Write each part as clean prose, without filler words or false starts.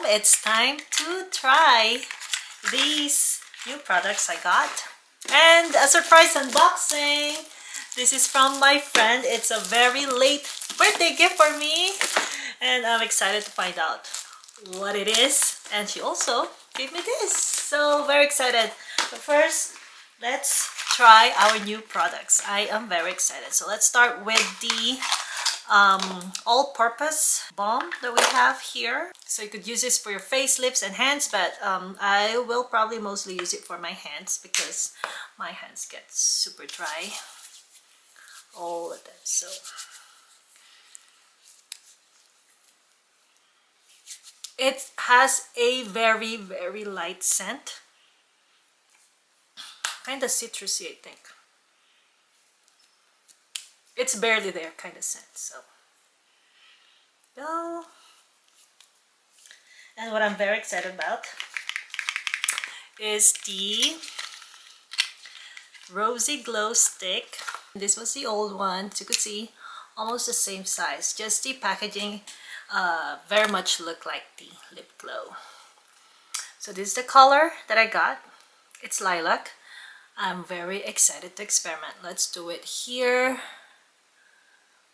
it's time to try these new products I got. And a surprise unboxing! This is from my friend. It's a very late birthday gift for me. And I'm excited to find out what it is. And she also gave me this. So very excited. But first, let's try our new products. I am very excited. So let's start with the all-purpose balm that we have here. So you could use this for your face, lips, and hands, but I will probably mostly use it for my hands because my hands get super dry, all of them. So it has a very light scent, kind of citrusy, I think. It's barely there kind of scent. So go. And what I'm very excited about is the Rosy Glow Stick. This was the old one. As you could see, almost the same size. Just the packaging very much looked like the lip glow. So this is the color that I got. It's lilac. I'm very excited to experiment. Let's do it here.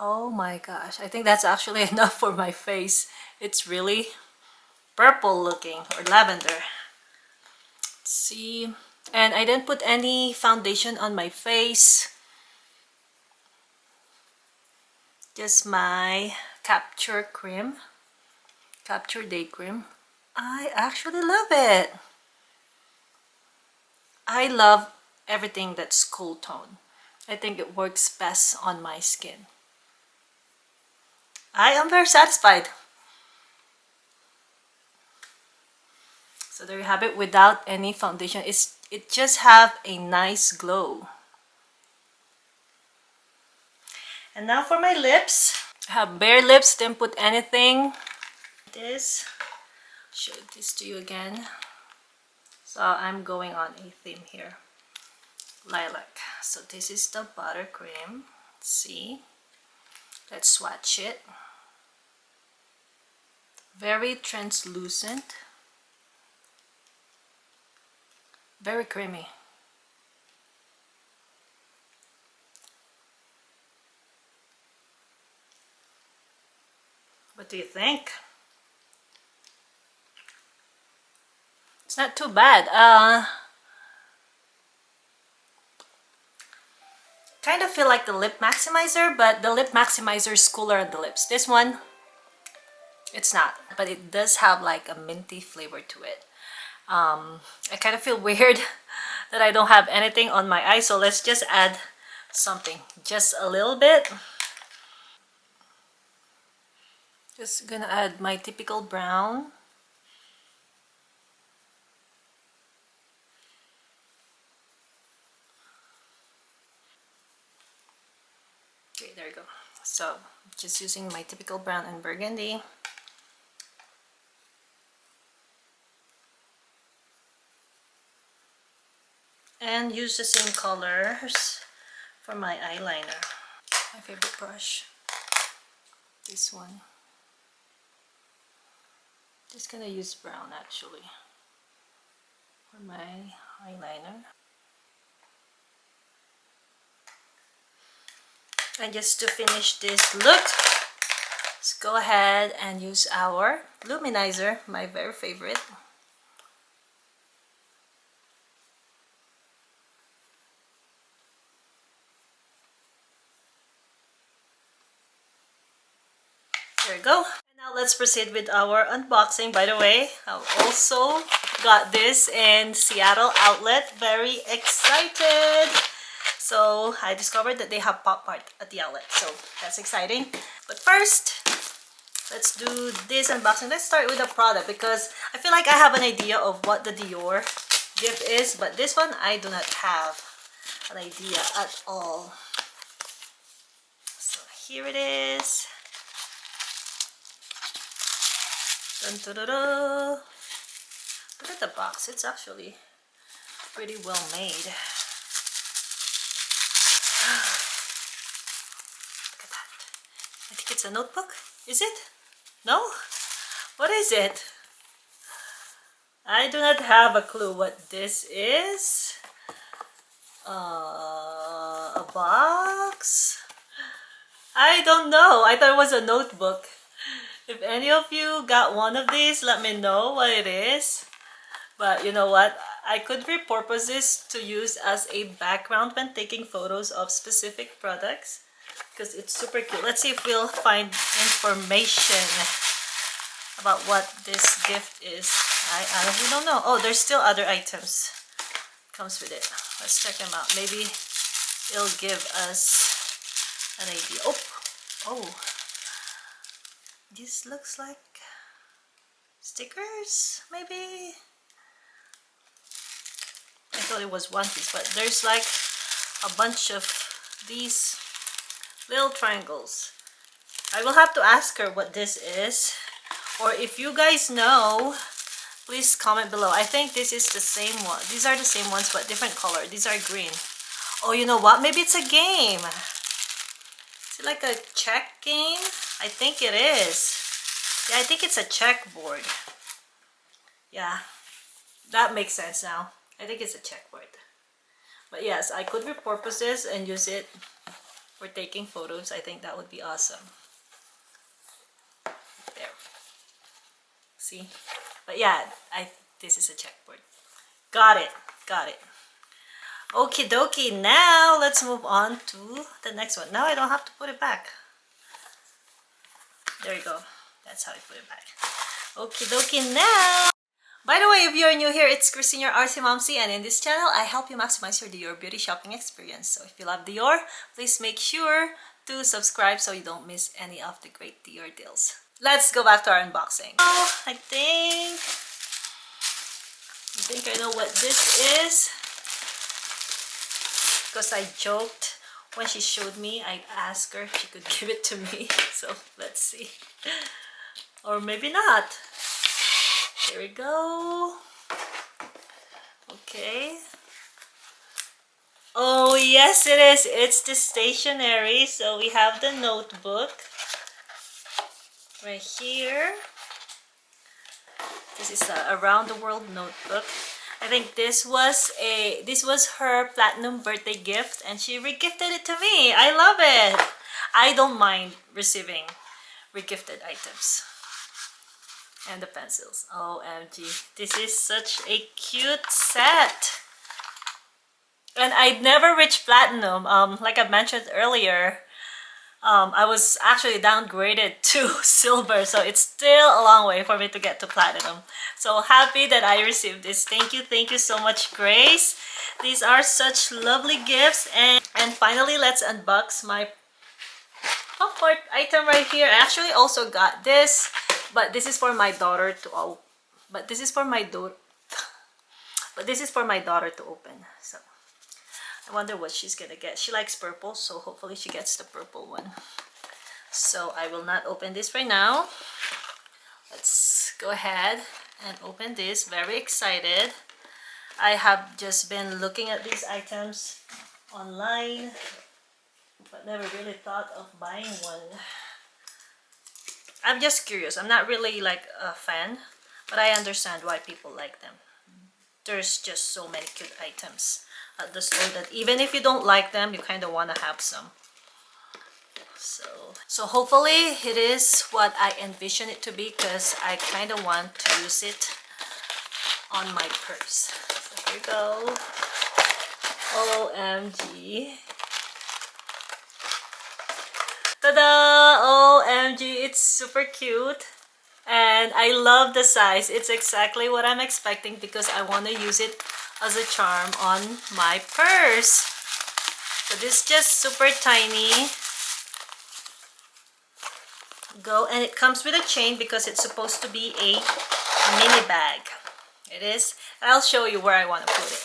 Oh my gosh, I think that's actually enough for my face. It's really purple looking, or lavender. Let's see. And I didn't put any foundation on my face. Just my Capture Cream. Capture Day Cream. I actually love it. I love everything that's cool tone. I think it works best on my skin. I am very satisfied. So there you have it, without any foundation. It just have a nice glow. And now for my lips. I have bare lips, didn't put anything. This, show this to you again. So I'm going on a theme here. Lilac. So this is the buttercream. Let's see. Let's swatch it. Very translucent. Very creamy. What do you think? It's not too bad. Kind of feel like the lip maximizer, but the lip maximizer is cooler on the lips. This one, it's not, but it does have like a minty flavor to it. I kind of feel weird that I don't have anything on my eyes, so let's just add something, just a little bit. Just gonna add my typical brown. Okay, there you go. So just using my typical brown and burgundy. And use the same colors for my eyeliner. My favorite brush, this one. Just gonna use brown actually for my eyeliner. And just to finish this look, let's go ahead and use our luminizer, my very favorite. There we go. And now let's proceed with our unboxing. By the way, I also got this in Seattle outlet. Very excited. So I discovered that they have Pop Mart at the outlet. So that's exciting. But first, let's do this unboxing. Let's start with the Prada because I feel like I have an idea of what the Dior gift is. But this one, I do not have an idea at all. So here it is. Dun, dun, dun, dun. Look at the box. It's actually pretty well made. Look at that. I think it's a notebook. Is it? No? What is it? I do not have a clue what this is. A box? I don't know. I thought it was a notebook. If any of you got one of these, let me know what it is. But you know what? I could repurpose this to use as a background when taking photos of specific products because it's super cute. Let's see if we'll find information about what this gift is. I honestly don't know. Oh, there's still other items. Comes with it. Let's check them out. Maybe it'll give us an idea. Oh, this looks like stickers, maybe. I thought it was one piece, but there's like a bunch of these little triangles. I will have to ask her what this is, or if you guys know, please comment below. I think this is the same one. These are the same ones but different color. These are green. Oh, you know what? Maybe it's a game. Is it like a check game? I think it is. Yeah, I think it's a checkboard. Yeah, that makes sense now. I think it's a checkboard. But yes, I could repurpose this and use it for taking photos. I think that would be awesome. There. See? But yeah, this is a checkboard. Got it. Got it. Okie dokie. Now let's move on to the next one. Now I don't have to put it back. There you go. That's how I put it back. Okie dokie now. By the way, if you're new here, it's Christine, your Artsy Momsy, and in this channel, I help you maximize your Dior beauty shopping experience. So if you love Dior, please make sure to subscribe so you don't miss any of the great Dior deals. Let's go back to our unboxing. Oh, I think I know what this is. Because I joked when she showed me, I asked her if she could give it to me. So let's see. Or maybe not. Here we go. Okay. Oh, yes it is. It's the stationery. So we have the notebook right here. This is a around the world notebook. I think this was her platinum birthday gift and she regifted it to me. I love it. I don't mind receiving regifted items. And the pencils. OMG. This is such a cute set. And I'd never reached platinum. Like I mentioned earlier, I was actually downgraded to silver. So it's still a long way for me to get to platinum. So happy that I received this. Thank you so much, Grace. These are such lovely gifts. And finally, let's unbox my Pop Mart item right here. I actually also got this. But this is for my daughter to this is for my daughter to open. So I wonder what she's gonna get. She likes purple, so hopefully she gets the purple one. So I will not open this right now. Let's go ahead and open this. Very excited. I have just been looking at these items online, but never really thought of buying one. I'm just curious. I'm not really like a fan, but I understand why people like them. There's just so many cute items at the store that even if you don't like them, you kind of want to have some. So hopefully it is what I envision it to be because I kind of want to use it on my purse. So here we go. OMG. Ta-da! OMG, it's super cute. And I love the size. It's exactly what I'm expecting because I want to use it as a charm on my purse. So this is just super tiny. And it comes with a chain because it's supposed to be a mini bag. It is. I'll show you where I want to put it.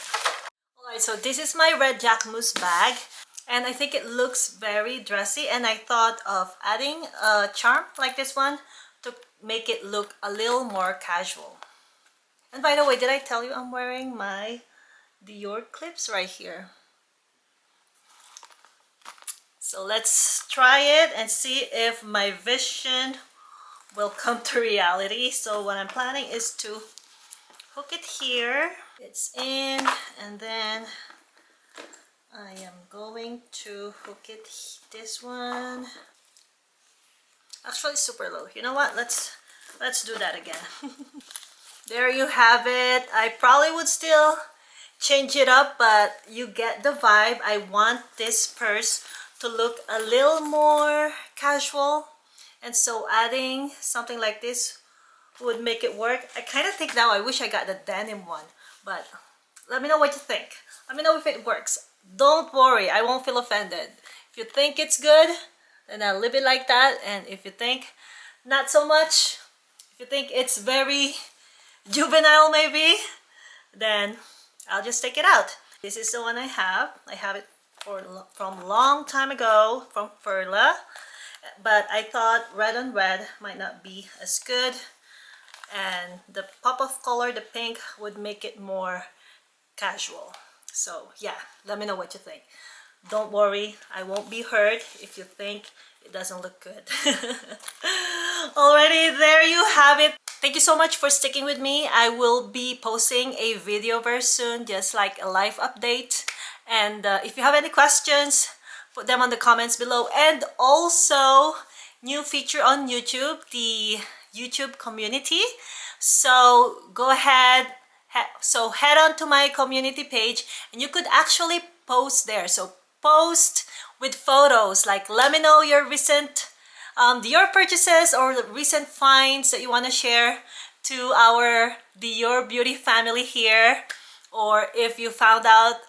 Alright, so this is my red Jacquemus bag. And I think it looks very dressy, and I thought of adding a charm like this one to make it look a little more casual. And by the way, did I tell you I'm wearing my Dior clips right here? So let's try it and see if my vision will come to reality. So what I'm planning is to hook it here. It's in, and then I am going to hook it this one. Actually, it's super low. You know what? Let's do that again. There you have it. I probably would still change it up, but you get the vibe. I want this purse to look a little more casual, and so adding something like this would make it work. I kind of think now I wish I got the denim one, but let me know what you think. Let me know if it works. Don't worry, I won't feel offended. If you think it's good, then I'll leave it like that, and if you think not so much, if you think it's very juvenile maybe, then I'll just take it out. This is the one I have. I have it from a long time ago from Furla, but I thought red on red might not be as good, and the pop of color, the pink, would make it more casual. So yeah, let me know what you think. Don't worry, I won't be hurt if you think it doesn't look good. Alrighty, there you have it. Thank you so much for sticking with me. I will be posting a video very soon, just like a live update. And if you have any questions, put them on the comments below. And also, new feature on YouTube, the YouTube community. So go ahead, head on to my community page, and you could actually post there. So post with photos, like let me know your recent Dior purchases or the recent finds that you want to share to our Dior Beauty family here, or if you found out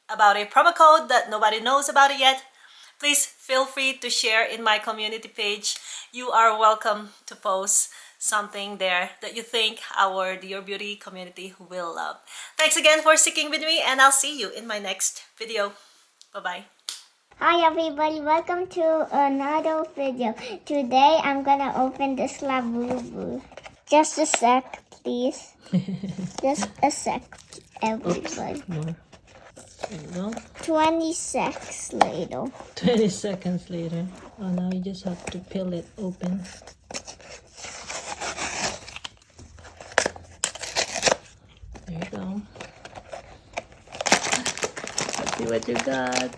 about a promo code that nobody knows about it yet, please feel free to share in my community page. You are welcome to post something there that you think our Dior Beauty community will love. Thanks again for sticking with me, and I'll see you in my next video. Bye-bye. Hi everybody, welcome to another video. Today I'm gonna open this Labubu. Just a sec, please. Just a sec, everybody. More. There you go. 20 seconds later. 20 seconds later. Oh, now you just have to peel it open. There you go. Let's see what you got.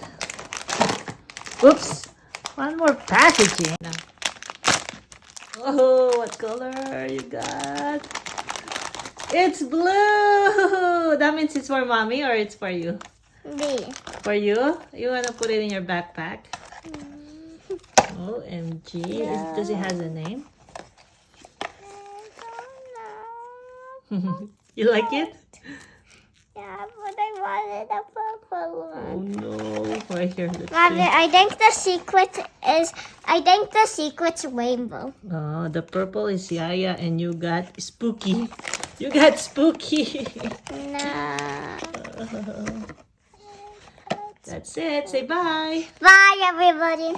Oops! One more packaging. Oh, what color you got? It's blue! That means it's for mommy or it's for you? Me. For you? You wanna put it in your backpack? OMG. Yeah. Does it have a name? You like it? Yeah, but I wanted a purple one. Oh no. Right here. Let's Mommy, see. I think the secret's rainbow. Oh, the purple is Yaya and you got Spooky. You got Spooky. No. That's it. Say bye. Bye everybody.